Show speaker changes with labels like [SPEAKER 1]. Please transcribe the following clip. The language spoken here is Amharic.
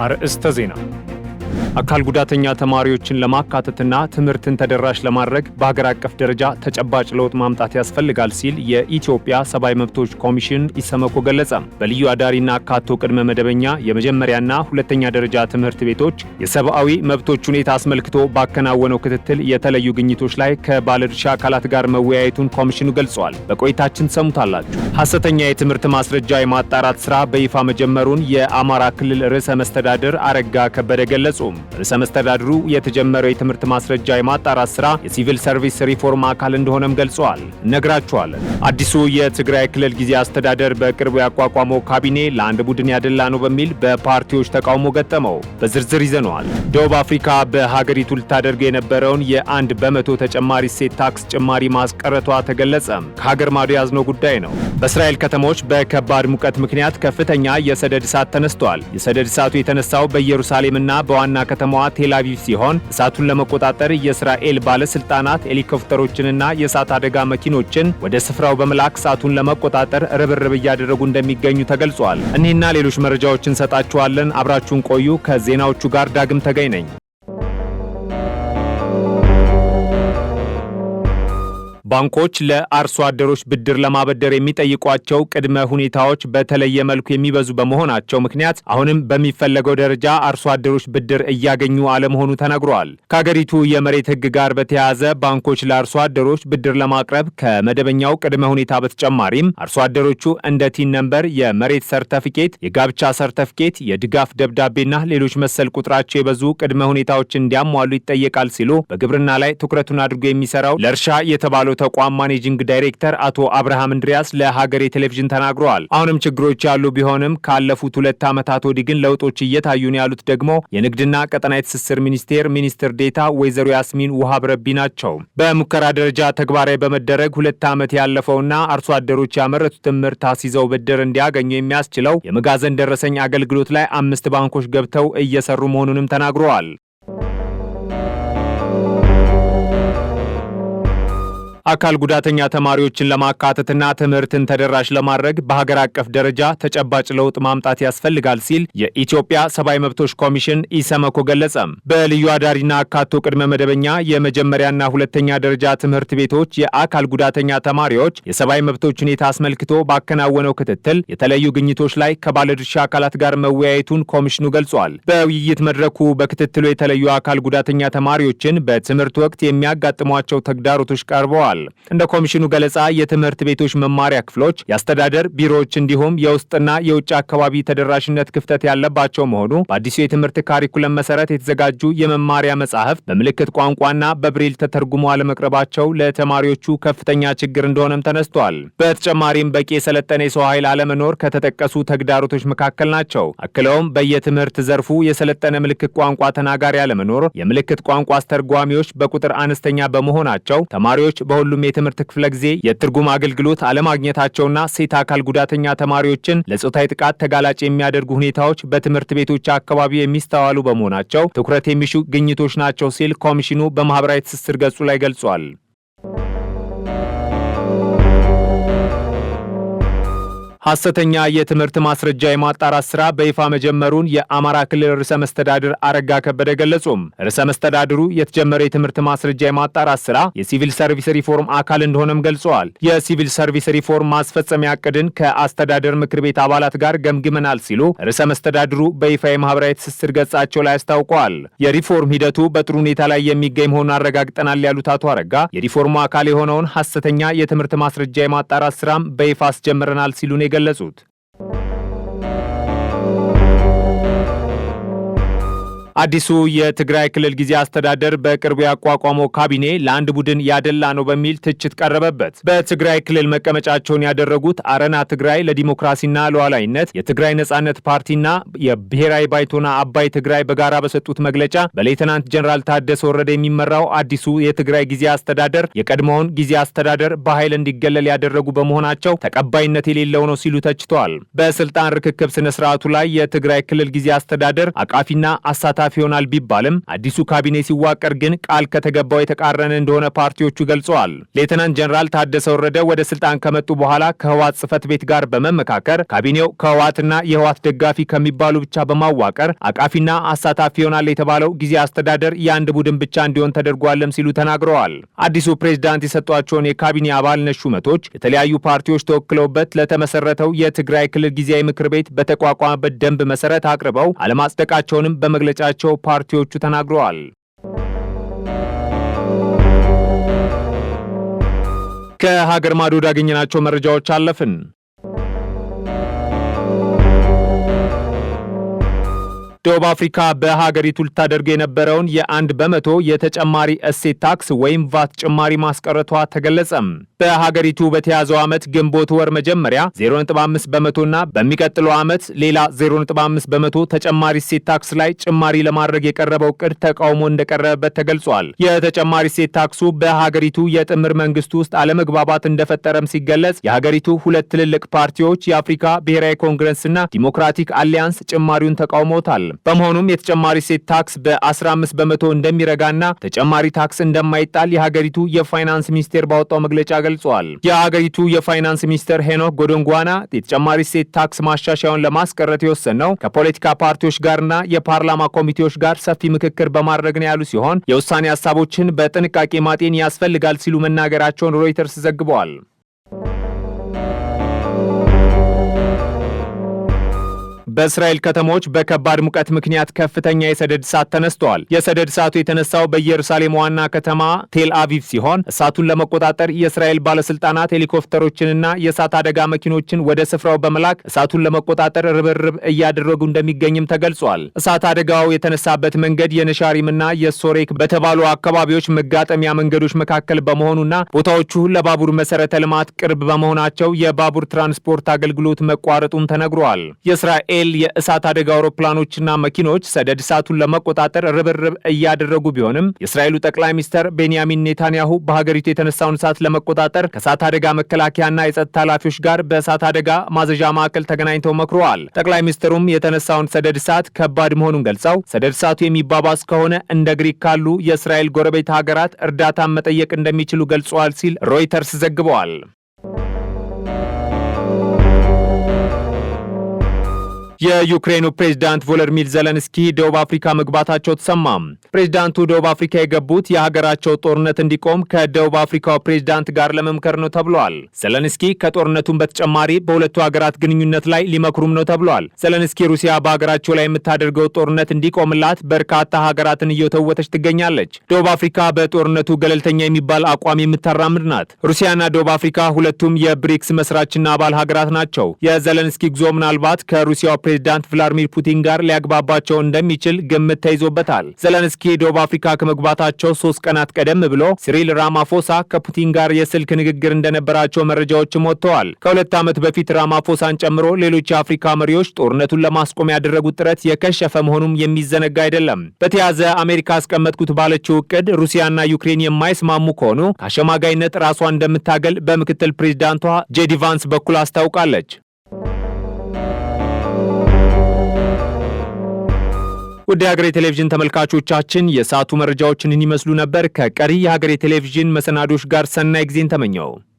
[SPEAKER 1] አርእስተ ዜና አካል ጉዳተኛ ተማሪዎችን ለማካተትና ትምህርትን ተደራሽ ለማድረግ በሀገር አቀፍ ደረጃ ተጨባጭ ለውጥ ማምጣት ያስፈልጋል ሲል የኢትዮጵያ ሰብአዊ መብቶች ኮሚሽን ኢሰመኮ ገለጸ። በልዩ አዳሪና አካቶ ቅድመ መደበኛ የመጀመሪያና ሁለተኛ ደረጃ ትምህርት ቤቶች የሰብአዊ መብቶች ሁኔታ አስመልክቶ ባከናወነው ክትትል የተለዩ ግኝቶች ላይ ከባለድርሻ አካላት ጋር መወያየቱን ኮሚሽኑ ገልጿል። በቆይታችን ሰሙታላችሁ። ሐሰተኛ የትምህርት ማስረጃ የማጣራት ስራ በይፋ መጀመሩን የአማራ ክልል ርዕሰ መስተዳድር አረጋ ከበደ ገለጹ። ርዕሰ መስተዳድሩ የተጀመረው የትምህርት ማስረጃ የማጣራት ስራ የሲቪል ሰርቪስ ሪፎርም አካል እንደሆነም ገልጸዋል። እነግራችኋለን። አዲሱ የትግራይ ክልል ጊዜ አስተዳደር በቅርቡ ያቋቋመው ካቢኔ ለአንድ ቡድን ያደላ ነው በሚል በፓርቲዎች ተቃውሞ ገጠመው። በዝርዝር ይዘነዋል። ደቡብ አፍሪካ በሀገሪቱ ልታደርገው የነበረውን የ1 በመቶ ተጨማሪ እሴት ታክስ ጭማሪ ማስቀረቷ ተገለጸ። ከሀገር ማዶ ያዝነው ጉዳይ ነው። በእስራኤል ከተሞች በከባድ ሙቀት ምክንያት ከፍተኛ የሰደድ እሳት ተነስቷል። የሰደድ እሳቱ የተነሳው በኢየሩሳሌምና በዋና ከተማዋ ቴል አቪቭ ሲሆን እሳቱን ለመቆጣጠር የእስራኤል ባለስልጣናት ሄሊኮፕተሮችንና የእሳት አደጋ መኪኖችን ወደ ስፍራው በመላክ እሳቱን ለመቆጣጠር ርብርብ እያደረጉ እንደሚገኙ ተገልጿል። እኒህና ሌሎች መረጃዎችን እንሰጣችኋለን። አብራችሁን ቆዩ። ከዜናዎቹ ጋር ዳግም ተገኝ ነኝ። ባንኮች ለአርሶ አደሮች ብድር ለማበደር የሚጠይቋቸው ቅድመ ሁኔታዎች በተለየ መልኩ የሚበዙ በመሆናቸው ምክንያት አሁንም በሚፈለገው ደረጃ አርሶ አደሮች ብድር እያገኙ አለመሆኑ ተነግሯል። ከሀገሪቱ የመሬት ሕግ ጋር በተያያዘ ባንኮች ለአርሶ አደሮች ብድር ለማቅረብ ከመደበኛው ቅድመ ሁኔታ በተጨማሪም አርሶ አደሮቹ እንደ ቲን ነምበር፣ የመሬት ሰርተፊኬት፣ የጋብቻ ሰርተፊኬት፣ የድጋፍ ደብዳቤና ሌሎች መሰል ቁጥራቸው የበዙ ቅድመ ሁኔታዎችን እንዲያሟሉ ይጠየቃል ሲሉ በግብርና ላይ ትኩረቱን አድርጎ የሚሰራው ለእርሻ የተባለው ተቋም ማኔጂንግ ዳይሬክተር አቶ አብርሃም እንድሪያስ ለሀገሬ ቴሌቪዥን ተናግረዋል። አሁንም ችግሮች ያሉ ቢሆንም ካለፉት 2 ዓመታት ወዲህ ግን ለውጦች እየታዩ ነው ያሉት ደግሞ የንግድና ቀጠናዊ ትስስር ሚኒስትር ዴታ ወይዘሮ ያስሚን ውሃብ ረቢ ናቸው። በሙከራ ደረጃ ተግባራዊ በመደረግ 2 ዓመት ያለፈውና አርሶ አደሮች ያመረቱትን ምርት አስይዘው ብድር እንዲያገኙ የሚያስችለው የመጋዘን ደረሰኝ አገልግሎት ላይ 5 ባንኮች ገብተው እየሰሩ መሆኑንም ተናግረዋል። አካል ጉዳተኛ ተማሪዎችን ለማካተትና ትምህርትን ተደራሽ ለማድረግ በሀገር አቀፍ ደረጃ ተጨባጭ ለውጥ ማምጣት ያስፈልጋል ሲል የኢትዮጵያ ሰብአዊ መብቶች ኮሚሽን ኢሰመኮ ገለጸ። በልዩ አዳሪና አካቶ ቅድመ መደበኛ የመጀመሪያና ሁለተኛ ደረጃ ትምህርት ቤቶች የአካል ጉዳተኛ ተማሪዎች የሰብአዊ መብቶች ሁኔታ አስመልክቶ ባከናወነው ክትትል የተለዩ ግኝቶች ላይ ከባለድርሻ አካላት ጋር መወያየቱን ኮሚሽኑ ገልጿል። በውይይት መድረኩ በክትትሉ የተለዩ አካል ጉዳተኛ ተማሪዎችን በትምህርት ወቅት የሚያጋጥሟቸው ተግዳሮቶች ቀርበዋል። እንደ ኮሚሽኑ ገለጻ የትምህርት ቤቶች መማሪያ ክፍሎች፣ የአስተዳደር ቢሮዎች እንዲሁም የውስጥና የውጭ አካባቢ ተደራሽነት ክፍተት ያለባቸው መሆኑ፣ በአዲሱ የትምህርት ካሪኩለም መሰረት የተዘጋጁ የመማሪያ መጻሕፍት በምልክት ቋንቋና በብሬል ተተርጉሞ አለመቅረባቸው ለተማሪዎቹ ከፍተኛ ችግር እንደሆነም ተነስቷል። በተጨማሪም በቂ የሰለጠነ የሰው ኃይል አለመኖር ከተጠቀሱ ተግዳሮቶች መካከል ናቸው። አክለውም በየትምህርት ዘርፉ የሰለጠነ ምልክት ቋንቋ ተናጋሪ አለመኖር፣ የምልክት ቋንቋ አስተርጓሚዎች በቁጥር አነስተኛ በመሆናቸው ተማሪዎች በሁሉም የትምህርት ክፍለ ጊዜ የትርጉም አገልግሎት አለማግኘታቸውና ሴት አካል ጉዳተኛ ተማሪዎችን ለጾታዊ ጥቃት ተጋላጭ የሚያደርጉ ሁኔታዎች በትምህርት ቤቶች አካባቢ የሚስተዋሉ በመሆናቸው ትኩረት የሚሹ ግኝቶች ናቸው ሲል ኮሚሽኑ በማህበራዊ ትስስር ገጹ ላይ ገልጿል። ሐሰተኛ የትምህርት ማስረጃ የማጣራት ስራ በይፋ መጀመሩን የአማራ ክልል ርዕሰ መስተዳድር አረጋ ከበደ ገለጹም። ርዕሰ መስተዳድሩ የተጀመረው የትምህርት ማስረጃ የማጣራት ስራ የሲቪል ሰርቪስ ሪፎርም አካል እንደሆነም ገልጸዋል። የሲቪል ሰርቪስ ሪፎርም ማስፈጸሚያ ዕቅድን ከአስተዳደር ምክር ቤት አባላት ጋር ገምግመናል ሲሉ ርዕሰ መስተዳድሩ በይፋ የማህበራዊ ትስስር ገጻቸው ላይ አስታውቀዋል። የሪፎርም ሂደቱ በጥሩ ሁኔታ ላይ የሚገኝ መሆኑን አረጋግጠናል ያሉት አቶ አረጋ የሪፎርሙ አካል የሆነውን ሐሰተኛ የትምህርት ማስረጃ የማጣራት ስራም በይፋ አስጀምረናል ሲሉ ነው ገለጹት። አዲሱ የትግራይ ክልል ጊዜ አስተዳደር በቅርቡ ያቋቋመው ካቢኔ ለአንድ ቡድን ያደላ ነው በሚል ትችት ቀረበበት። በትግራይ ክልል መቀመጫቸውን ያደረጉት አረና ትግራይ ለዲሞክራሲና ሉዓላዊነት፣ የትግራይ ነጻነት ፓርቲና የብሔራዊ ባይቶና አባይ ትግራይ በጋራ በሰጡት መግለጫ በሌተናንት ጀነራል ታደሰ ወረደ የሚመራው አዲሱ የትግራይ ጊዜ አስተዳደር የቀድሞውን ጊዜ አስተዳደር በኃይል እንዲገለል ያደረጉ በመሆናቸው ተቀባይነት የሌለው ነው ሲሉ ተችተዋል። በስልጣን ርክክብ ስነ ስርዓቱ ላይ የትግራይ ክልል ጊዜ አስተዳደር አቃፊና አሳታፊ አሳታፊ ይሆናል ቢባልም አዲሱ ካቢኔ ሲዋቀር ግን ቃል ከተገባው የተቃረነ እንደሆነ ፓርቲዎቹ ገልጸዋል። ሌተናንት ጀነራል ታደሰ ወረደ ወደ ስልጣን ከመጡ በኋላ ከህወሓት ጽህፈት ቤት ጋር በመመካከር ካቢኔው ከህወሓትና የህወሓት ደጋፊ ከሚባሉ ብቻ በማዋቀር አቃፊና አሳታፊ ይሆናል የተባለው ጊዜ አስተዳደር የአንድ ቡድን ብቻ እንዲሆን ተደርጓልም ሲሉ ተናግረዋል። አዲሱ ፕሬዝዳንት የሰጧቸውን የካቢኔ አባልነት ሹመቶች የተለያዩ ፓርቲዎች ተወክለውበት ለተመሰረተው የትግራይ ክልል ጊዜያዊ ምክር ቤት በተቋቋመበት ደንብ መሰረት አቅርበው አለማጽደቃቸውንም በመግለጫቸው ፓርቲዎቹ ተናግረዋል። ከሀገር ማዶ ያገኘናቸው መረጃዎች አለፍን። ደቡብ አፍሪካ በሀገሪቱ ልታደርገው የነበረውን የ1 በመቶ የተጨማሪ እሴት ታክስ ወይም ቫት ጭማሪ ማስቀረቷ ተገለጸም። በሀገሪቱ በተያዘው ዓመት ግንቦት ወር መጀመሪያ 0.5 በመቶና በሚቀጥለው ዓመት ሌላ 0.5 በመቶ ተጨማሪ እሴት ታክስ ላይ ጭማሪ ለማድረግ የቀረበው ዕቅድ ተቃውሞ እንደቀረበበት ተገልጿል። የተጨማሪ እሴት ታክሱ በሀገሪቱ የጥምር መንግስቱ ውስጥ አለመግባባት እንደፈጠረም ሲገለጽ የሀገሪቱ ሁለት ትልልቅ ፓርቲዎች የአፍሪካ ብሔራዊ ኮንግረስና ዲሞክራቲክ አሊያንስ ጭማሪውን ተቃውሞታል። በመሆኑም የተጨማሪ እሴት ታክስ በ15 በመቶ እንደሚረጋና ተጨማሪ ታክስ እንደማይጣል የሀገሪቱ የፋይናንስ ሚኒስቴር ባወጣው መግለጫ ገልጿል። የሀገሪቱ የፋይናንስ ሚኒስትር ሄኖክ ጎዶንጓና የተጨማሪ እሴት ታክስ ማሻሻያውን ለማስቀረት የወሰነው ከፖለቲካ ፓርቲዎች ጋርና የፓርላማ ኮሚቴዎች ጋር ሰፊ ምክክር በማድረግ ነው ያሉ ሲሆን የውሳኔ ሀሳቦችን በጥንቃቄ ማጤን ያስፈልጋል ሲሉ መናገራቸውን ሮይተርስ ዘግበዋል። በእስራኤል ከተሞች በከባድ ሙቀት ምክንያት ከፍተኛ የሰደድ እሳት ተነስተዋል። የሰደድ እሳቱ የተነሳው በኢየሩሳሌም ዋና ከተማ ቴል አቪቭ ሲሆን እሳቱን ለመቆጣጠር የእስራኤል ባለስልጣናት ሄሊኮፕተሮችንና የእሳት አደጋ መኪኖችን ወደ ስፍራው በመላክ እሳቱን ለመቆጣጠር ርብርብ እያደረጉ እንደሚገኝም ተገልጿል። እሳት አደጋው የተነሳበት መንገድ የነሻሪምና የሶሬክ በተባሉ አካባቢዎች መጋጠሚያ መንገዶች መካከል በመሆኑና ቦታዎቹ ለባቡር መሰረተ ልማት ቅርብ በመሆናቸው የባቡር ትራንስፖርት አገልግሎት መቋረጡም ተነግሯል። የእስራኤል የእሳት አደጋ አውሮፕላኖችና መኪኖች ሰደድ እሳቱን ለመቆጣጠር ርብርብ እያደረጉ ቢሆንም የእስራኤሉ ጠቅላይ ሚኒስትር ቤንያሚን ኔታንያሁ በሀገሪቱ የተነሳውን እሳት ለመቆጣጠር ከእሳት አደጋ መከላከያና የጸጥታ ኃላፊዎች ጋር በእሳት አደጋ ማዘዣ ማዕከል ተገናኝተው መክረዋል። ጠቅላይ ሚኒስትሩም የተነሳውን ሰደድ እሳት ከባድ መሆኑን ገልጸው ሰደድ እሳቱ የሚባባስ ከሆነ እንደ ግሪክ ካሉ የእስራኤል ጎረቤት ሀገራት እርዳታን መጠየቅ እንደሚችሉ ገልጸዋል ሲል ሮይተርስ ዘግበዋል። የዩክሬኑ ፕሬዝዳንት ቮሎዲሚር ዘለንስኪ ደቡብ አፍሪካ መግባታቸው ተሰማ። ፕሬዝዳንቱ ደቡብ አፍሪካ የገቡት የሀገራቸው ጦርነት እንዲቆም ከደቡብ አፍሪካው ፕሬዝዳንት ጋር ለመምከር ነው ተብሏል። ዘለንስኪ ከጦርነቱም በተጨማሪ በሁለቱ ሀገራት ግንኙነት ላይ ሊመክሩም ነው ተብሏል። ዘለንስኪ ሩሲያ በሀገራቸው ላይ የምታደርገው ጦርነት እንዲቆምላት በርካታ ሀገራትን እየተወተች ትገኛለች። ደቡብ አፍሪካ በጦርነቱ ገለልተኛ የሚባል አቋም የምታራምድ ናት። ሩሲያና ደቡብ አፍሪካ ሁለቱም የብሪክስ መስራችና አባል ሀገራት ናቸው። የዘለንስኪ ጉዞ ምናልባት ከሩሲያው ፕሬዝዳንት ቭላዲሚር ፑቲን ጋር ሊያግባባቸው እንደሚችል ግምት ተይዞበታል። ዘለንስኪ ደቡብ አፍሪካ ከመግባታቸው 3 ቀናት ቀደም ብሎ ሲሪል ራማፎሳ ከፑቲን ጋር የስልክ ንግግር እንደነበራቸው መረጃዎችም ወጥተዋል። ከ2 ዓመት በፊት ራማፎሳን ጨምሮ ሌሎች የአፍሪካ መሪዎች ጦርነቱን ለማስቆም ያደረጉት ጥረት የከሸፈ መሆኑም የሚዘነጋ አይደለም። በተያዘ አሜሪካ አስቀመጥኩት ባለችው እቅድ ሩሲያና ዩክሬን የማይስማሙ ከሆኑ ከአሸማጋይነት ራሷን እንደምታገል በምክትል ፕሬዝዳንቷ ጄዲ ቫንስ በኩል አስታውቃለች። ውድ የሀገሬ ቴሌቪዥን ተመልካቾቻችን የሰዓቱ መረጃዎችን ይመስሉ ነበር። ከቀሪ የሀገሬ ቴሌቪዥን መሰናዶች ጋር ሰናይ ጊዜን ተመኘው።